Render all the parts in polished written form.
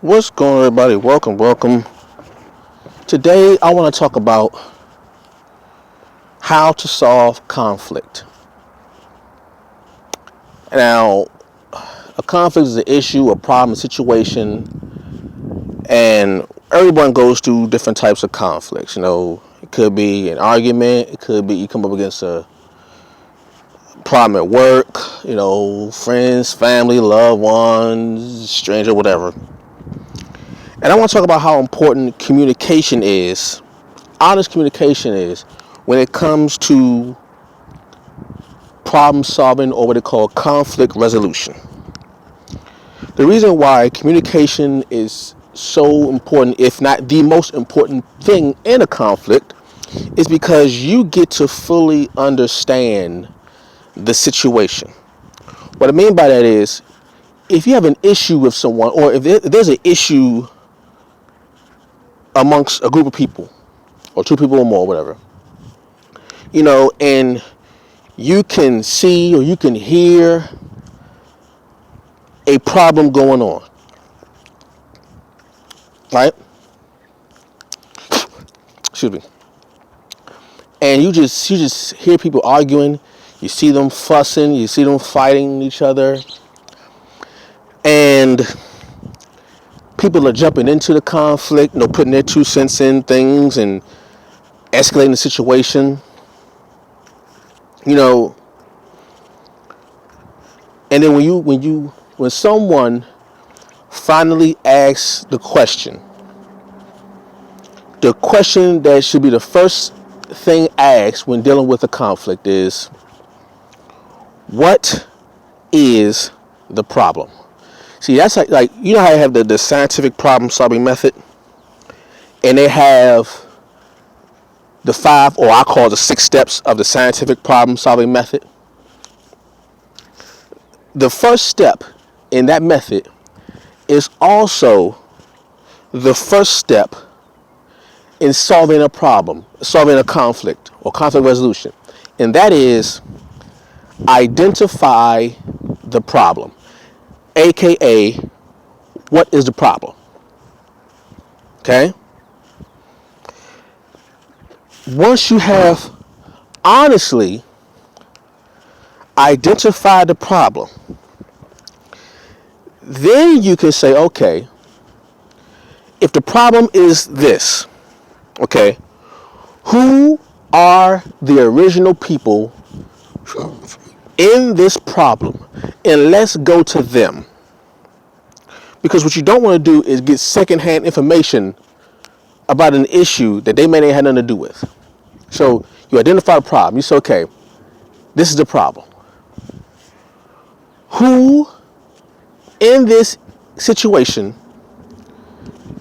What's going on, everybody? Welcome. Today, I want to talk about how to solve conflict. Now, a conflict is an issue, a problem, a situation, and everyone goes through different types of conflicts. It could be an argument, it could be you come up against a problem at work, friends, family, loved ones, stranger, whatever. And I want to talk about how important communication is, honest communication is, when it comes to problem solving or what they call conflict resolution. The reason why communication is so important, if not the most important thing in a conflict, is because you get to fully understand the situation. What I mean by that is, if you have an issue with someone, or if there's an issue amongst a group of people, or two people or more, whatever, and you can see or you can hear a problem going on, right? Excuse me. And you just hear people arguing, you see them fussing, you see them fighting each other, and people are jumping into the conflict, putting their 2 cents in things and escalating the situation, and then when someone finally asks the question that should be the first thing asked when dealing with a conflict is, what is the problem? See, that's like how you have the scientific problem solving method, and they have the 5, or I call the 6 steps of the scientific problem solving method. The first step in that method is also the first step in solving a problem, solving a conflict or conflict resolution. And that is identify the problem, aka what is the problem? Okay? Once you have honestly identified the problem, then you can say, okay, if the problem is this, okay, who are the original people in this problem? And let's go to them. Because what you don't want to do is get secondhand information about an issue that they may not have nothing to do with. So you identify a problem. You say, okay, this is the problem. Who in this situation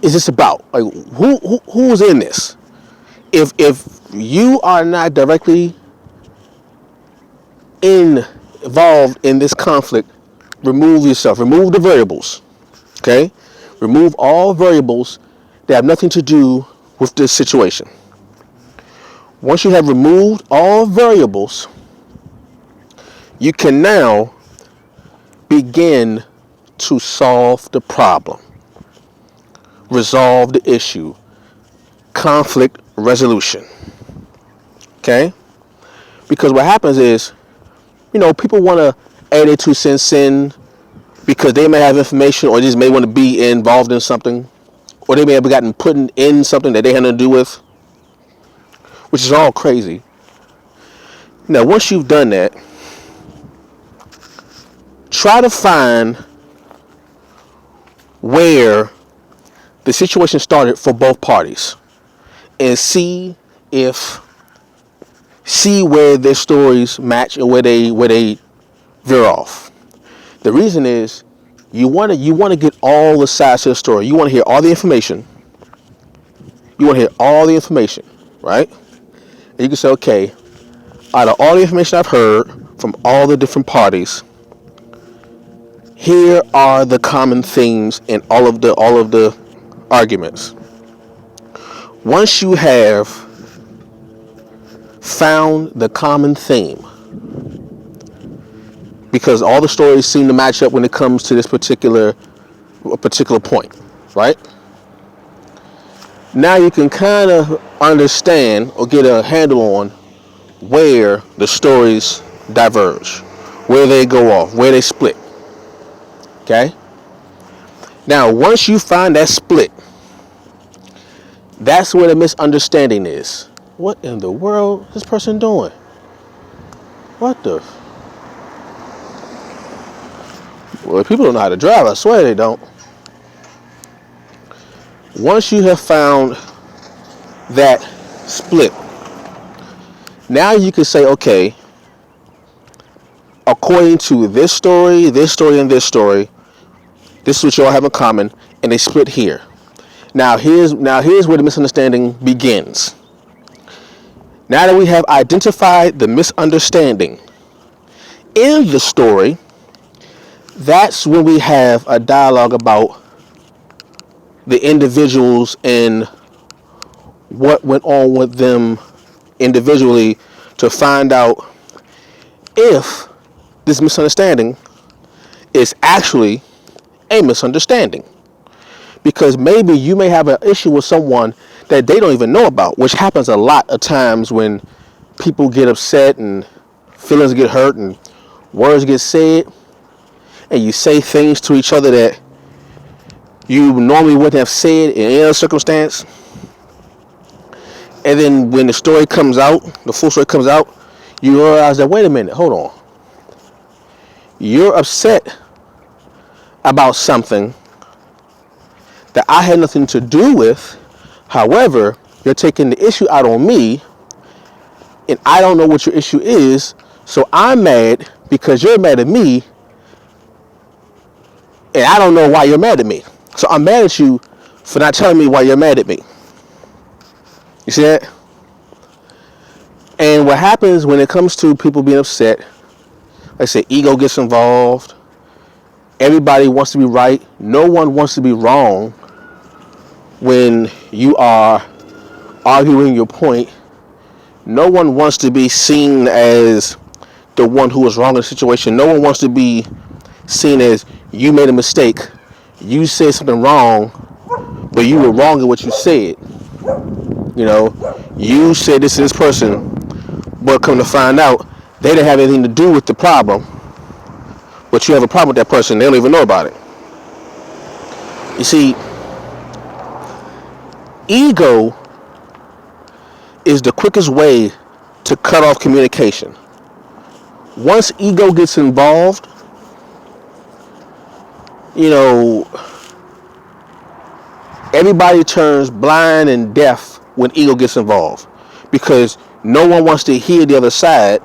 is this about? Like, who's in this? If you are not directly involved in this conflict, remove yourself. Remove the variables. Okay? Remove all variables that have nothing to do with this situation. Once you have removed all variables, you can now begin to solve the problem, resolve the issue, conflict resolution. Okay? Because what happens is, people want to add their 2 cents in because they may have information, or just may want to be involved in something, or they may have gotten put in something that they had nothing to do with, which is all crazy. Now, once you've done that, try to find where the situation started for both parties and see where their stories match or where they veer off. The reason is you want to get all the sides of the story. You want to hear all the information. Right? And you can say, okay, out of all the information I've heard from all the different parties, here are the common themes in all of the arguments. Once you have found the common theme, because all the stories seem to match up when it comes to this particular point, right? Now you can kind of understand or get a handle on where the stories diverge, where they go off, where they split. Okay? Now, once you find that split, that's where the misunderstanding is. What in the world is this person doing? What the? Well, people don't know how to drive. I swear they don't. Once you have found that split, now you can say, okay, according to this story, and this story, this is what you all have in common, and they split here. Now here's where the misunderstanding begins. Now that we have identified the misunderstanding in the story, that's when we have a dialogue about the individuals and what went on with them individually to find out if this misunderstanding is actually a misunderstanding. Because maybe you may have an issue with someone that they don't even know about, which happens a lot of times when people get upset and feelings get hurt and words get said, and you say things to each other that you normally wouldn't have said in any other circumstance. And then when the story comes out, the full story comes out, you realize that, wait a minute, hold on. You're upset about something that I had nothing to do with. However, you're taking the issue out on me, and I don't know what your issue is, so I'm mad because you're mad at me, and I don't know why you're mad at me. So I'm mad at you for not telling me why you're mad at me. You see that? And what happens when it comes to people being upset, like I said, ego gets involved. Everybody wants to be right. No one wants to be wrong when you are arguing your point. No one wants to be seen as the one who was wrong in the situation. No one wants to be seen as you made a mistake. You said something wrong, but you were wrong in what you said. You know, you said this to this person, but come to find out, they didn't have anything to do with the problem. But you have a problem with that person, they don't even know about it. You see, ego is the quickest way to cut off communication. Once ego gets involved, you know, everybody turns blind and deaf when ego gets involved, because no one wants to hear the other side,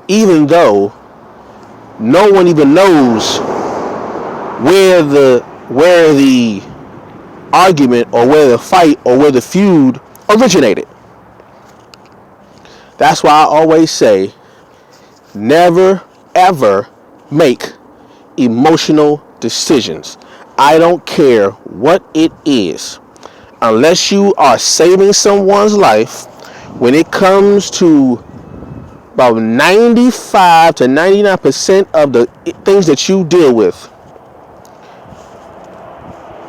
even though no one even knows where the argument or where the fight or where the feud originated. That's why I always say, never ever make emotional decisions. I don't care what it is. Unless you are saving someone's life, when it comes to about 95 to 99% of the things that you deal with,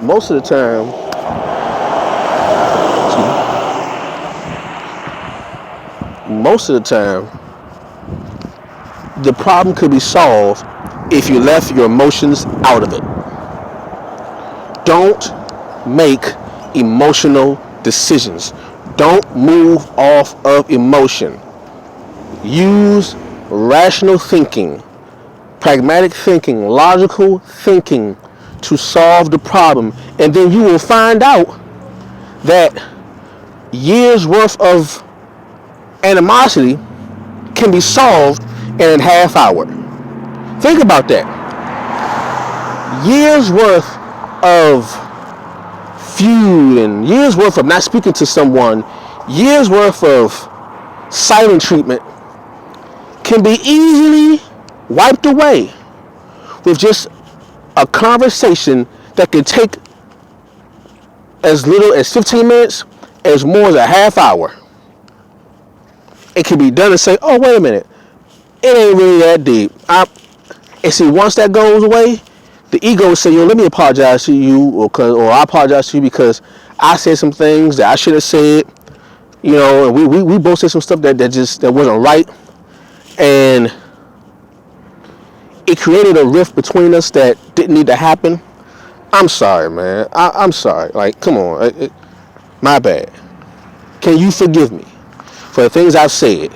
most of the time, the problem could be solved if you left your emotions out of it. Don't make emotional decisions. Don't move off of emotion. Use rational thinking, pragmatic thinking, logical thinking to solve the problem. And then you will find out that years worth of animosity can be solved in a half hour. Think about that. Years worth of feud and years worth of not speaking to someone, years worth of silent treatment can be easily wiped away with just a conversation that can take as little as 15 minutes, as more as a half hour. It can be done and say, oh, wait a minute, it ain't really that deep. And see, once that goes away, The ego will say, let me apologize to you, or I apologize to you because I said some things that I should have said. And we both said some stuff that wasn't right, and it created a rift between us that didn't need to happen. I'm sorry, man. I'm sorry. Like, come on. My bad. Can you forgive me for the things I've said?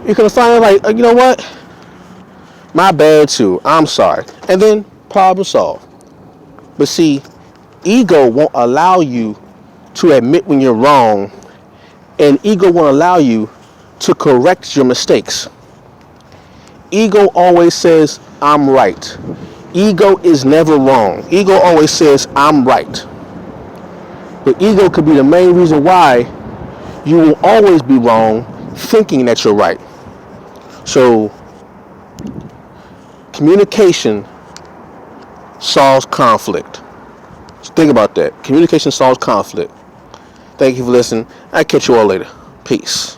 You're going to find like, you know what? My bad too. I'm sorry. And then problem solved. But see, ego won't allow you to admit when you're wrong, and ego won't allow you to correct your mistakes. Ego always says, I'm right. Ego is never wrong. Ego always says, I'm right. But ego could be the main reason why you will always be wrong, thinking that you're right. So, communication solves conflict. So think about that. Communication solves conflict. Thank you for listening. I'll catch you all later. Peace.